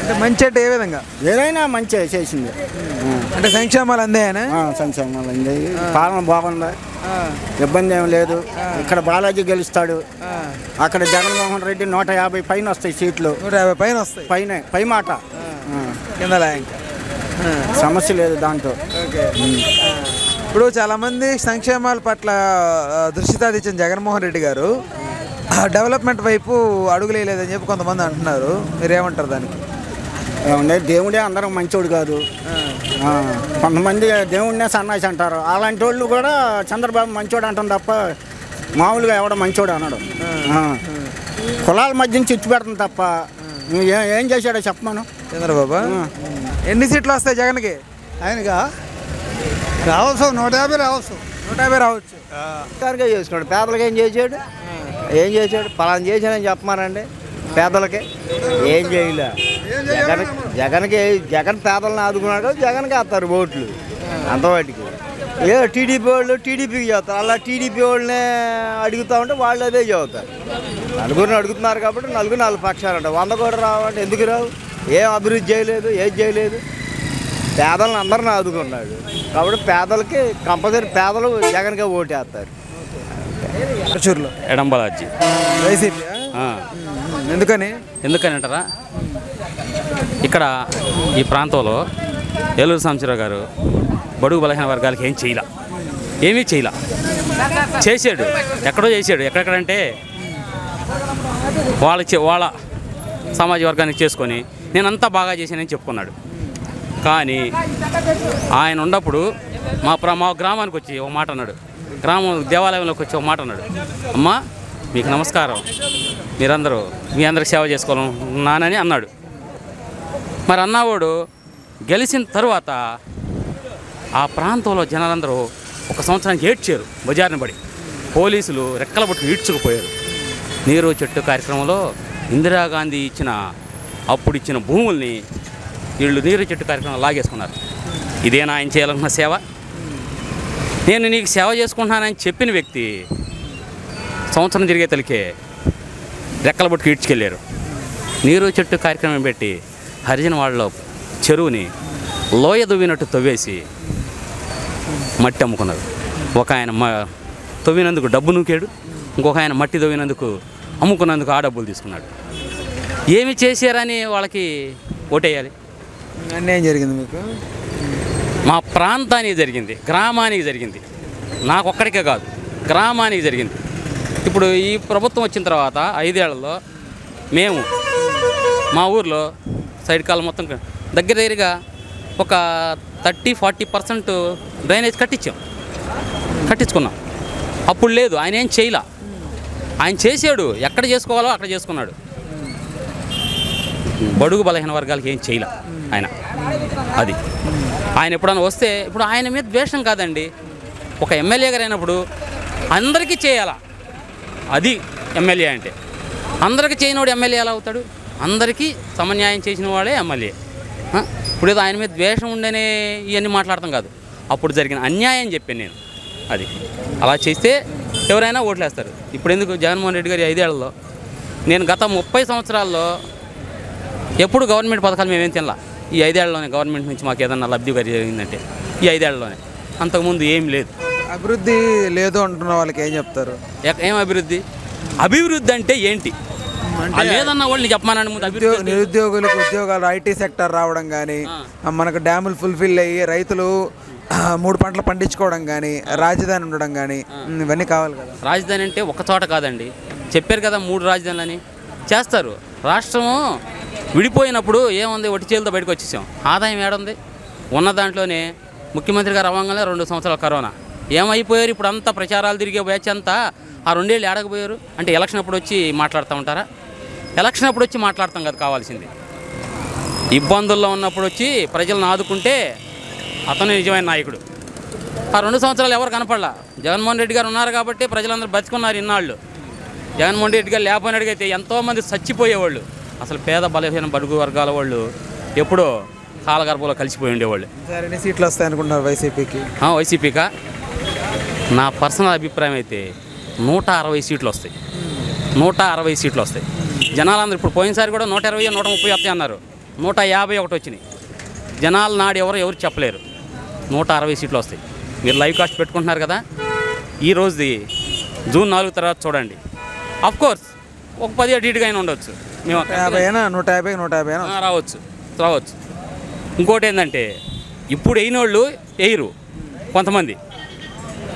అంటే మంచి అంటే ఏ విధంగా? ఏదైనా మంచి చేసింది. అంటే సంక్షేమాలు అందాయనా? సంక్షేమాలు అందాయి, పాలన బాగుంది, ఇబ్బంది ఏం లేదు. ఇక్కడ బాలాజీ గెలుస్తాడు, అక్కడ జగన్మోహన్ రెడ్డి 150 పైన వస్తాయి సీట్లు. 150 పైన వస్తాయి. పై మాట కింద ఇంకా సమస్య లేదు దాంట్లో. ఇప్పుడు చాలామంది సంక్షేమాల పట్ల దృష్టి సాధించిన జగన్మోహన్ రెడ్డి గారు డెవలప్మెంట్ వైపు అడుగులేదని చెప్పి కొంతమంది అంటున్నారు. మీరేమంటారు దానికి? ఏమంటే దేవుడే అందరం మంచోడు కాదు. కొంతమంది దేవుడినే సన్నాసి అంటారు. అలాంటి వాళ్ళు కూడా చంద్రబాబు మంచోడు అంటాం తప్ప మామూలుగా ఎవడ మంచోడు అన్నాడు. కులాల మధ్యన చిచ్చు పెడతాం తప్ప ఏం చేశాడో చెప్పమను. చంద్రబాబు ఎన్ని సీట్లు వస్తాయి జగన్కి? ఆయనగా రావచ్చు 150 రావచ్చు. 150 రావచ్చు. చేసుకున్నాడు. పేదలకు ఏం చేశాడు? పలానా చేశానని చెప్పమానండి. పేదలకి ఏం చేయలే. జగన్ పేదలను ఆదుకున్నాడు, జగన్కి వేస్తారు ఓట్లు అంతవాటికి. టీడీపీ వాళ్ళు టీడీపీకి చేస్తారు. అలా టీడీపీ వాళ్ళనే అడుగుతా ఉంటే వాళ్ళు అదే చదువుతారు. నలుగురిని అడుగుతున్నారు కాబట్టి నాలుగు పక్షాలు అంటారు. 100 కూడా రావంటే ఎందుకు రావు? ఏం అభివృద్ధి చేయలేదు, ఏది చేయలేదు. పేదలను అందరిని ఆదుకున్నాడు కాబట్టి పేదలకి కంపల్సరీ పేదలు జగన్గా ఓటేస్తారు. ఎడంబలాజీ వైసీపీ. ఎందుకని అంటారా? ఇక్కడ ఈ ప్రాంతంలో ఏలూరు సాంబశివరావు గారు బడుగు బలహీన వర్గాలకి ఏమీ చేయలా. చేశాడు, ఎక్కడో చేశాడు. ఎక్కడెక్కడంటే వాళ్ళ సమాజ వర్గానికి చేసుకొని నేనంతా బాగా చేశానని చెప్పుకున్నాడు. కానీ ఆయన ఉన్నప్పుడు మా గ్రామానికి వచ్చి ఒక మాట అన్నాడు. దేవాలయంలోకి వచ్చి ఒక మాట అన్నాడు. అమ్మా మీకు నమస్కారం, మీ అందరికి సేవ చేసుకోవాలన్నానని అన్నాడు. మరి అన్నవాడు గెలిచిన తర్వాత ఆ ప్రాంతంలో జనాలందరూ 1 సంవత్సరానికి ఏడ్చారు. బజార్ని పడి పోలీసులు రెక్కల పట్టుకు ఈడ్చుకుపోయారు. నీరు చెట్టు కార్యక్రమంలో ఇందిరాగాంధీ అప్పుడు ఇచ్చిన భూముల్ని వీళ్ళు నీరు చెట్టు కార్యక్రమం లాగేసుకున్నారు. ఇదేనా ఆయన చేయాలనుకున్న సేవ? నేను నీకు సేవ చేసుకుంటున్నానని చెప్పిన వ్యక్తి సంవత్సరం తిరిగే తలికే రెక్కల పట్టుకు ఈడ్చుకెళ్ళారు. నీరు చెట్టు కార్యక్రమం పెట్టి హరిజన వాళ్ళలో చెరువుని లోయ దువ్వినట్టు తవ్వేసి మట్టి అమ్ముకున్నారు. ఒక ఆయన తవ్వినందుకు డబ్బు నూకాడు, ఇంకొక ఆయన మట్టి తవ్వినందుకు అమ్ముకున్నందుకు ఆ డబ్బులు తీసుకున్నాడు. ఏమి చేశారని వాళ్ళకి ఓటేయాలి? అన్యాయం జరిగింది మీకు. మా ప్రాంతానికి జరిగింది, గ్రామానికి జరిగింది. నాకు ఒక్కడికే కాదు, గ్రామానికి జరిగింది. ఇప్పుడు ఈ ప్రభుత్వం వచ్చిన తర్వాత 5 ఏళ్లలో మేము మా ఊర్లో సైడ్ కాలం మొత్తం దగ్గరగా ఒక 30-40% డ్రైనేజ్ కట్టించుకున్నాం. అప్పుడు లేదు, ఆయన ఏం చేయలా. ఆయన చేసాడు, ఎక్కడ చేసుకోవాలో అక్కడ చేసుకున్నాడు. బడుగు బలహీన వర్గాలకి ఏం చేయలే ఆయన. అది ఆయన ఎప్పుడైనా వస్తే, ఇప్పుడు ఆయన మీద ద్వేషం కాదండి. ఒక ఎమ్మెల్యే గారు అయినప్పుడు అందరికీ చేయాలా. అది ఎమ్మెల్యే అంటే. అందరికీ చేయనివాడు ఎమ్మెల్యే ఎలా అవుతాడు? అందరికీ సమన్యాయం చేసిన వాడే ఎమ్మెల్యే. ఇప్పుడు ఏదో ఆయన మీద ద్వేషం ఉండనే ఇవన్నీ మాట్లాడతాం కాదు. అప్పుడు జరిగిన అన్యాయం చెప్పాను నేను. అది అలా చేస్తే ఎవరైనా ఓట్లేస్తారు. ఇప్పుడు ఎందుకు జగన్మోహన్ రెడ్డి గారి 5 ఏళ్లలో, నేను గత 30 సంవత్సరాల్లో ఎప్పుడు గవర్నమెంట్ పథకాలు మేమేం తినలా. ఈ 5 ఏళ్లలోనే గవర్నమెంట్ నుంచి మాకు ఏదన్నా లబ్ధి జరిగిందంటే ఈ 5 ఏళ్లలోనే. అంతకుముందు ఏం లేదు. అభివృద్ధి లేదు అంటున్న వాళ్ళకి ఏం చెప్తారు? ఏం అభివృద్ధి అంటే ఏంటి? లేదన్న వాళ్ళు చెప్పమానండి. నిరుద్యోగులకు ఉద్యోగాలు, ఐటీ సెక్టర్ రావడం కానీ, మనకు డ్యాములు ఫుల్ఫిల్ అయ్యి రైతులు 3 పంటలు పండించుకోవడం కానీ, రాజధాని ఉండడం కానీ, ఇవన్నీ కావాలి కదా. రాజధాని అంటే ఒక చోట కాదండి. చెప్పారు కదా 3 రాజధానులని చేస్తారు. రాష్ట్రము విడిపోయినప్పుడు ఏముంది, ఒట్టి చేతులతో బయటకు వచ్చేసాం. ఆదాయం ఏడుంది? ఉన్న దాంట్లోనే ముఖ్యమంత్రి గారు అవ్వగానే 2 సంవత్సరాల కరోనా ఏమైపోయారు. ఇప్పుడు అంతా ప్రచారాలు తిరిగే బ్యాచ్ అంతా ఆ 2 ఏళ్ళు ఏడకపోయారు. అంటే ఎలక్షన్ అప్పుడు వచ్చి మాట్లాడుతూ ఉంటారా? ఎలక్షన్ అప్పుడు వచ్చి మాట్లాడతాం కదా కావాల్సింది. ఇబ్బందుల్లో ఉన్నప్పుడు వచ్చి ప్రజలను ఆదుకుంటే అతను నిజమైన నాయకుడు. ఆ 2 సంవత్సరాలు ఎవరు కనపడలా. జగన్మోహన్ రెడ్డి గారు ఉన్నారు కాబట్టి ప్రజలందరూ బతుకున్నారు ఇన్నాళ్ళు. జగన్మోహన్ రెడ్డి గారు లేకపోయినట్టుగైతే ఎంతోమంది చచ్చిపోయేవాళ్ళు. అసలు పేద బలహీన బడుగు వర్గాల వాళ్ళు ఎప్పుడో కాలగర్భంలో కలిసిపోయి ఉండేవాళ్ళు. ఎన్ని సీట్లు వస్తాయి అనుకుంటున్నారు వైసీపీకి? వైసీపీకా నా పర్సనల్ అభిప్రాయం అయితే 160 సీట్లు వస్తాయి. 160 సీట్లు వస్తాయి. జనాలందరూ ఇప్పుడు పోయినసారి కూడా 120-130 వస్తాయి అన్నారు. 151 వచ్చినాయి. జనాల నాడు ఎవరు చెప్పలేరు. 160 సీట్లు వస్తాయి. మీరు లైవ్ కాస్ట్ పెట్టుకుంటున్నారు కదా, ఈ రోజుది జూన్ 4 తర్వాత చూడండి. కోర్స్ ఒక 10 అటు ఇటుగా అయినా ఉండొచ్చు. మేము 150 రావచ్చు. ఇంకోటి ఏంటంటే ఇప్పుడు అయిన వాళ్ళు వేయరు.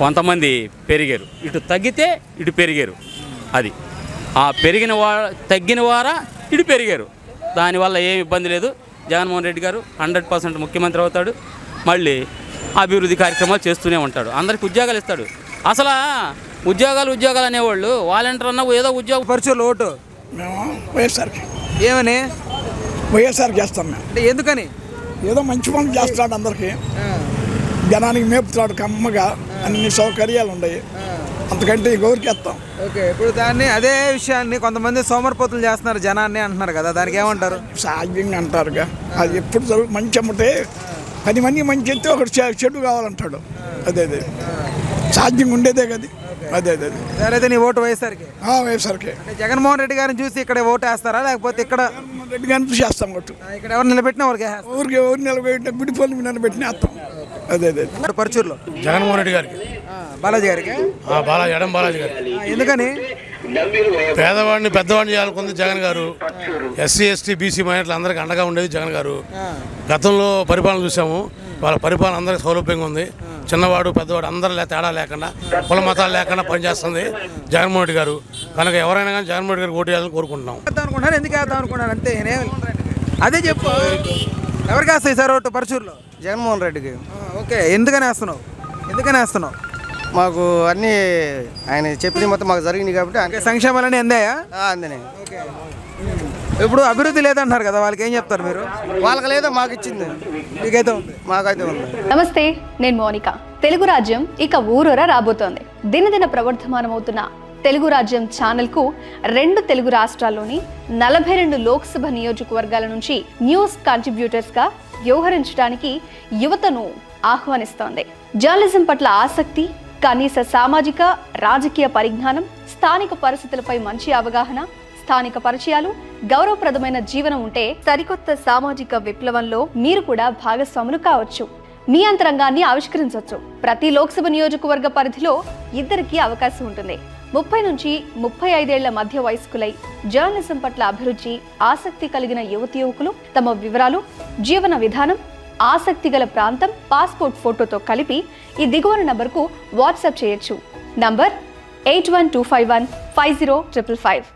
కొంతమంది పెరిగారు. ఇటు తగ్గితే ఇటు పెరిగారు. అది ఆ తగ్గిన వారా ఇటు పెరిగారు. దానివల్ల ఏమి ఇబ్బంది లేదు. జగన్మోహన్ రెడ్డి గారు 100% ముఖ్యమంత్రి అవుతాడు. మళ్ళీ అభివృద్ధి కార్యక్రమాలు చేస్తూనే ఉంటాడు. అందరికి ఉద్యోగాలు ఇస్తాడు. అసలు ఉద్యోగాలు అనేవాళ్ళు వాలంటీర్ అన్న ఏదో ఉద్యోగ పరుచూరు ఓటు మేము వైఎస్ఆర్కి ఏమని చేస్తాం మేము. అంటే ఎందుకని? ఏదో మంచి పనులు చేస్తాడు, అందరికీ జనానికి మేపుతాడు, కమ్మగా అన్ని సౌకర్యాలు ఉన్నాయి. అంతకంటే గౌరికి వేస్తాం. ఓకే, ఇప్పుడు అదే విషయాన్ని కొంతమంది సోమరిపోతులు చేస్తున్నారు జనాన్ని అంటున్నారు కదా, దానికి ఏమంటారు? సహజంగా అంటారుగా. అది ఎప్పుడు మంచి అమ్మటే 10 మంది మంచి ఎత్తే ఒకటి చెడు కావాలంటాడు. అదే సాధ్యంగా ఉండేదే కదా. అదే అయితే నీ ఓటు వైఎస్ఆర్కి? వైఎస్ఆర్కి. జగన్మోహన్ రెడ్డి గారిని చూసి ఇక్కడ ఓటు వేస్తారా, లేకపోతే ఇక్కడ జగన్మోహన్ రెడ్డి గారిని చూసి వేస్తాం. కొట్టు ఇక్కడ ఎవరు నిలబెట్టినా ఎవరు నిలబెట్టినా గుడిపల్లి నిలబెట్టిన వేస్తాం. అదే పరుచూరులో జగన్మోహన్ రెడ్డి గారికి, బాలాజీ గారికి. బాలాజీ గారికి. ఎందుకని? పేదవాడిని పెద్దవాడిని చేయాలనుకుంది జగన్ గారు. ఎస్సీ ఎస్టీ బీసీ మైనార్టీలు అందరికీ అండగా ఉండేది జగన్ గారు. గతంలో పరిపాలన చూసాము. వాళ్ళ పరిపాలన అందరికీ సౌలభ్యంగా ఉంది. చిన్నవాడు పెద్దవాడు అందరూ తేడా లేకుండా, కుల మతాలు లేకుండా పనిచేస్తుంది జగన్మోహన్ రెడ్డి గారు. కనుక ఎవరైనా కానీ జగన్మోహన్ రెడ్డి గారికి ఓటు వేయాలని కోరుకుంటున్నాం. ఎందుకు వేద్దాం అనుకున్నాను అంతే. అదే చెప్పు, ఎవరికి వేస్తాయి సార్ ఓటు పరుచూరులో? జగన్మోహన్ రెడ్డికి. ఓకే, ఎందుకని వేస్తున్నావు? మాకు అన్నీ ఆయన చెప్పింది మొత్తం మాకు జరిగింది కాబట్టి సంక్షేమాలన్నీ అందాయా? అందినాయి. ఇప్పుడు అభివృద్ధి లేదంటున్నారు కదా, వాళ్ళకి ఏం చెప్తారు మీరు? వాళ్ళకి లేదా, మాకు ఇచ్చింది. మీకైతే ఉంది? మాకైతే ఉంది. నమస్తే, నేను మోనిక. తెలుగు రాజ్యం ఇక ఊరూరా రాబోతోంది. దినదిన ప్రవర్ధమానమవుతున్న తెలుగు రాజ్యం ఛానల్కు 2 తెలుగు రాష్ట్రాల్లోని 42 లోక్సభ నియోజకవర్గాల నుంచి న్యూస్ కంట్రిబ్యూటర్స్గా వ్యవహరించడానికి యువతను ఆహ్వానిస్తోంది. జర్నలిజం పట్ల ఆసక్తి, కనీస సామాజిక రాజకీయ పరిజ్ఞానం, స్థానిక పరిస్థితులపై మంచి అవగాహన, స్థానిక పరిచయాలు, గౌరవప్రదమైన జీవనం ఉంటే సరికొత్త సామాజిక విప్లవంలో మీరు కూడా భాగస్వాములు కావచ్చు. మీ అంతరంగాన్ని ఆవిష్కరించవచ్చు. ప్రతి లోక్సభ నియోజకవర్గ పరిధిలో 2కి అవకాశం ఉంటుంది. 30 నుంచి 35 ఏళ్ల మధ్య వయస్కులై జర్నలిజం పట్ల అభిరుచి, ఆసక్తి కలిగిన యువతి యువకులు తమ వివరాలు, జీవన విధానం, ఆసక్తి గల ప్రాంతం, పాస్పోర్ట్ ఫోటోతో కలిపి ఈ దిగువన నంబర్కు వాట్సాప్ చేయొచ్చు. నంబర్ 8125150555.